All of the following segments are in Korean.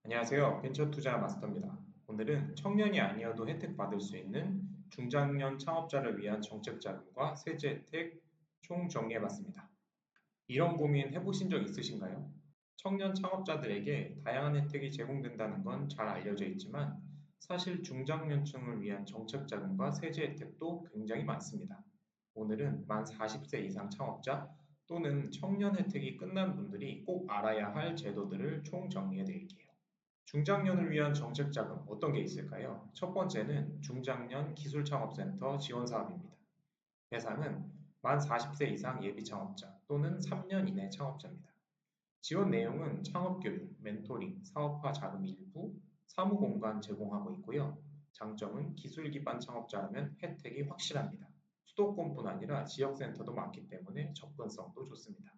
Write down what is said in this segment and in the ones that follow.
안녕하세요. 벤처투자 마스터입니다. 오늘은 청년이 아니어도 혜택 받을 수 있는 중장년 창업자를 위한 정책 자금과 세제 혜택 총 정리해봤습니다. 이런 고민 해보신 적 있으신가요? 청년 창업자들에게 다양한 혜택이 제공된다는 건 잘 알려져 있지만 사실 중장년층을 위한 정책 자금과 세제 혜택도 굉장히 많습니다. 오늘은 만 40세 이상 창업자 또는 청년 혜택이 끝난 분들이 꼭 알아야 할 제도들을 총 정리해 드릴게요. 중장년을 위한 정책 자금 어떤 게 있을까요? 첫 번째는 중장년 기술창업센터 지원 사업입니다. 대상은 만 40세 이상 예비 창업자 또는 3년 이내 창업자입니다. 지원 내용은 창업교육, 멘토링, 사업화 자금 일부, 사무공간 제공하고 있고요. 장점은 기술 기반 창업자라면 혜택이 확실합니다. 수도권뿐 아니라 지역센터도 많기 때문에 접근성도 좋습니다.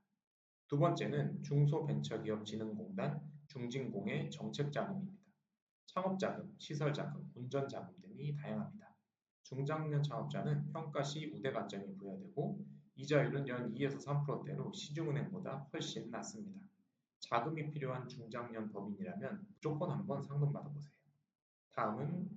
두 번째는 중소벤처기업진흥공단 중진공의 정책자금입니다. 창업자금, 시설자금, 운전자금 등이 다양합니다. 중장년 창업자는 평가 시 우대 가점이 부여되고 이자율은 연 2에서 3%대로 시중은행보다 훨씬 낮습니다. 자금이 필요한 중장년 법인이라면 무조건 한번 상담 받아보세요. 다음은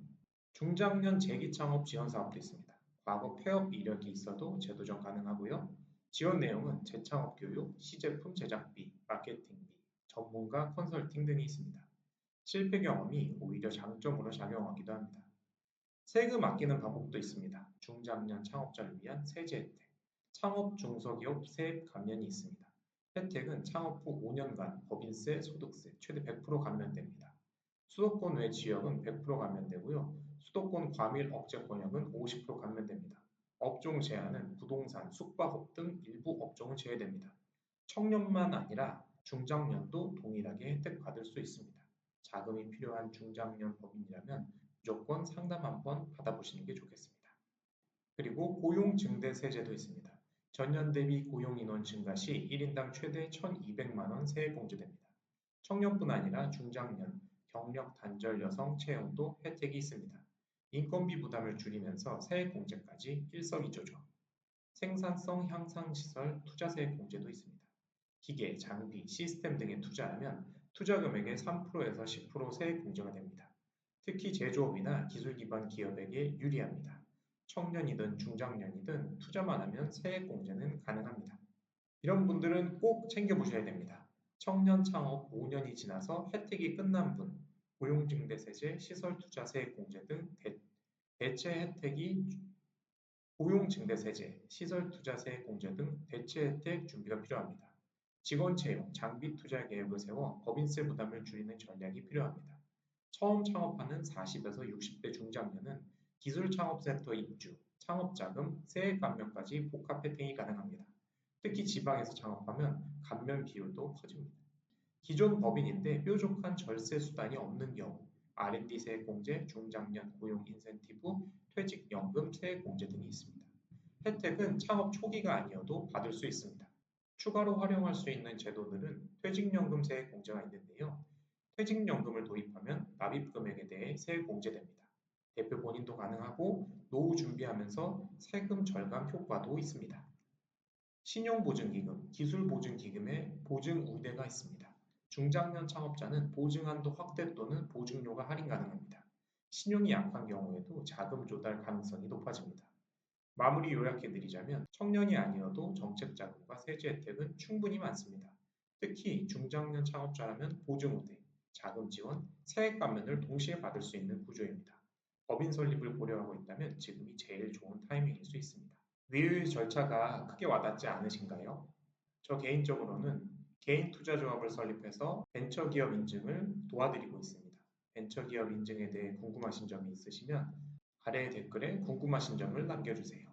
중장년 재기창업 지원 사업도 있습니다. 과거 폐업 이력이 있어도 재도전 가능하고요. 지원 내용은 재창업 교육, 시제품 제작비, 마케팅비, 전문가 컨설팅 등이 있습니다. 실패 경험이 오히려 장점으로 작용하기도 합니다. 세금 아끼는 방법도 있습니다. 중장년 창업자를 위한 세제 혜택, 창업 중소기업 세액 감면이 있습니다. 혜택은 창업 후 5년간 법인세, 소득세 최대 100% 감면됩니다. 수도권 외 지역은 100% 감면되고요. 수도권 과밀 억제 권역은 50% 감면됩니다. 업종 제한은 부동산, 숙박업 등 일부 업종은 제외됩니다. 청년만 아니라 중장년도 동일하게 혜택받을 수 있습니다. 자금이 필요한 중장년 법인이라면 무조건 상담 한번 받아보시는 게 좋겠습니다. 그리고 고용증대세제도 있습니다. 전년 대비 고용인원 증가 시 1인당 최대 1,200만 원 세액 공제됩니다. 청년뿐 아니라 중장년, 경력 단절 여성 채용도 혜택이 있습니다. 인건비 부담을 줄이면서 세액 공제까지 일석이조죠. 생산성 향상 시설 투자세액 공제도 있습니다. 기계, 장비, 시스템 등에 투자하면 투자 금액의 3%에서 10% 세액 공제가 됩니다. 특히 제조업이나 기술 기반 기업에게 유리합니다. 청년이든 중장년이든 투자만 하면 세액 공제는 가능합니다. 이런 분들은 꼭 챙겨보셔야 됩니다. 청년 창업 5년이 지나서 혜택이 끝난 분, 고용증대세제, 시설투자세액 공제 등 대체 혜택이 고용증대세제, 시설투자세액 공제 등 대체 혜택 준비가 필요합니다. 직원 채용, 장비 투자 계획을 세워 법인세 부담을 줄이는 전략이 필요합니다. 처음 창업하는 40에서 60대 중장년은 기술창업센터 입주, 창업자금, 세액 감면까지 복합 혜택이 가능합니다. 특히 지방에서 창업하면 감면 비율도 커집니다. 기존 법인인데 뾰족한 절세 수단이 없는 경우 R&D 세액 공제, 중장년 고용 인센티브, 퇴직연금 세액 공제 등이 있습니다. 혜택은 창업 초기가 아니어도 받을 수 있습니다. 추가로 활용할 수 있는 제도들은 퇴직연금 세액 공제가 있는데요. 퇴직연금을 도입하면 납입 금액에 대해 세액 공제됩니다. 대표 본인도 가능하고 노후 준비하면서 세금 절감 효과도 있습니다. 신용보증기금, 기술보증기금에 보증 우대가 있습니다. 중장년 창업자는 보증한도 확대 또는 보증료가 할인 가능합니다. 신용이 약한 경우에도 자금 조달 가능성이 높아집니다. 마무리 요약해드리자면 청년이 아니어도 정책 자금과 세제 혜택은 충분히 많습니다. 특히 중장년 창업자라면 보증 우대, 자금 지원, 세액 감면을 동시에 받을 수 있는 구조입니다. 법인 설립을 고려하고 있다면 지금이 제일 좋은 타이밍일 수 있습니다. 위의 절차가 크게 와닿지 않으신가요? 저 개인적으로는 개인 투자조합을 설립해서 벤처기업 인증을 도와드리고 있습니다. 벤처기업 인증에 대해 궁금하신 점이 있으시면 아래 댓글에 궁금하신 점을 남겨주세요.